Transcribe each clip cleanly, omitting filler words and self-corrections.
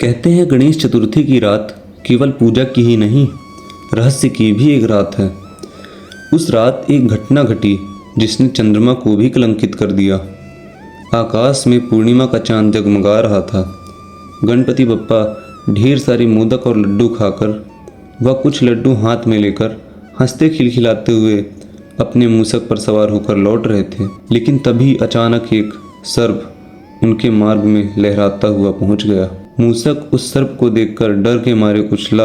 कहते हैं गणेश चतुर्थी की रात केवल पूजा की ही नहीं, रहस्य की भी एक रात है। उस रात एक घटना घटी जिसने चंद्रमा को भी कलंकित कर दिया। आकाश में पूर्णिमा का चांद जगमगा रहा था। गणपति बप्पा ढेर सारी मोदक और लड्डू खाकर व कुछ लड्डू हाथ में लेकर हंसते खिलखिलाते हुए अपने मूसक पर सवार होकर लौट रहे थे। लेकिन तभी अचानक एक सर्प उनके मार्ग में लहराता हुआ पहुंच गया। मूसक उस सर्प को देखकर डर के मारे उछला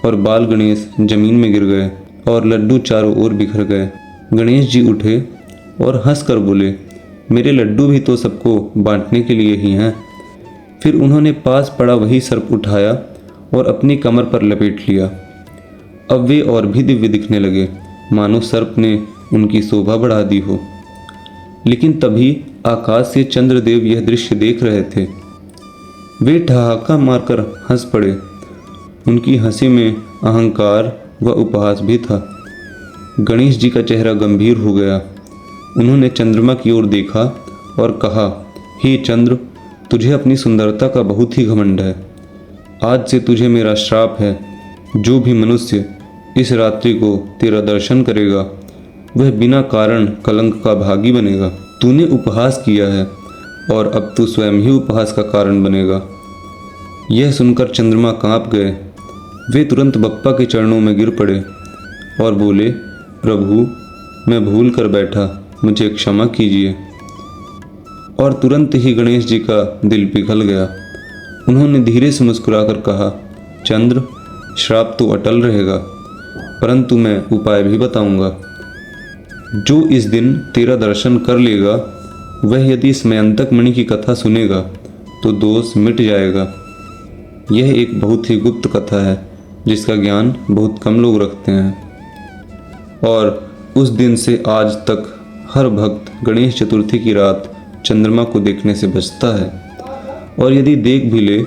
और बाल गणेश जमीन में गिर गए और लड्डू चारों ओर बिखर गए। गणेश जी उठे और हंसकर बोले, मेरे लड्डू भी तो सबको बांटने के लिए ही हैं। फिर उन्होंने पास पड़ा वही सर्प उठाया और अपनी कमर पर लपेट लिया। अब वे और भी दिव्य दिखने लगे, मानो सर्प ने उनकी शोभा बढ़ा दी हो। लेकिन तभी आकाश से चंद्रदेव यह दृश्य देख रहे थे। वे ठहाका मारकर हंस पड़े। उनकी हंसी में अहंकार व उपहास भी था। गणेश जी का चेहरा गंभीर हो गया। उन्होंने चंद्रमा की ओर देखा और कहा, हे चंद्र, तुझे अपनी सुंदरता का बहुत ही घमंड है। आज से तुझे मेरा श्राप है। जो भी मनुष्य इस रात्रि को तेरा दर्शन करेगा वह बिना कारण कलंक का भागी बनेगा। तूने उपहास किया है और अब तू स्वयं ही उपहास का कारण बनेगा। यह सुनकर चंद्रमा कांप गए। वे तुरंत बप्पा के चरणों में गिर पड़े और बोले, प्रभु, मैं भूल कर बैठा, मुझे क्षमा कीजिए। और तुरंत ही गणेश जी का दिल पिघल गया। उन्होंने धीरे से मुस्कुराकर कहा, चंद्र, श्राप तो अटल रहेगा, परंतु मैं उपाय भी बताऊंगा। जो इस दिन तेरा दर्शन कर लेगा वह यदि इस मयंतक मणि की कथा सुनेगा तो दोष मिट जाएगा। यह एक बहुत ही गुप्त कथा है जिसका ज्ञान बहुत कम लोग रखते हैं। और उस दिन से आज तक हर भक्त गणेश चतुर्थी की रात चंद्रमा को देखने से बचता है, और यदि देख भी ले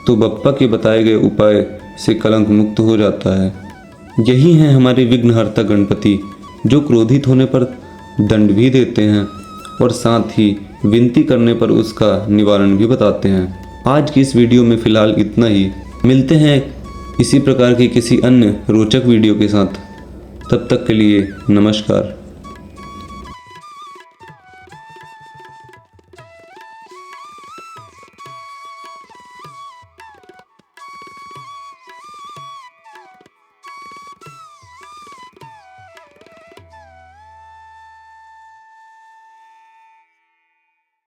तो बप्पा के बताए गए उपाय से कलंक मुक्त हो जाता है। यही हैं हमारे विघ्नहर्ता गणपति, जो क्रोधित होने पर दंड भी देते हैं और साथ ही विनती करने पर उसका निवारण भी बताते हैं। आज की इस वीडियो में फ़िलहाल इतना ही। मिलते हैं इसी प्रकार के किसी अन्य रोचक वीडियो के साथ। तब तक के लिए नमस्कार।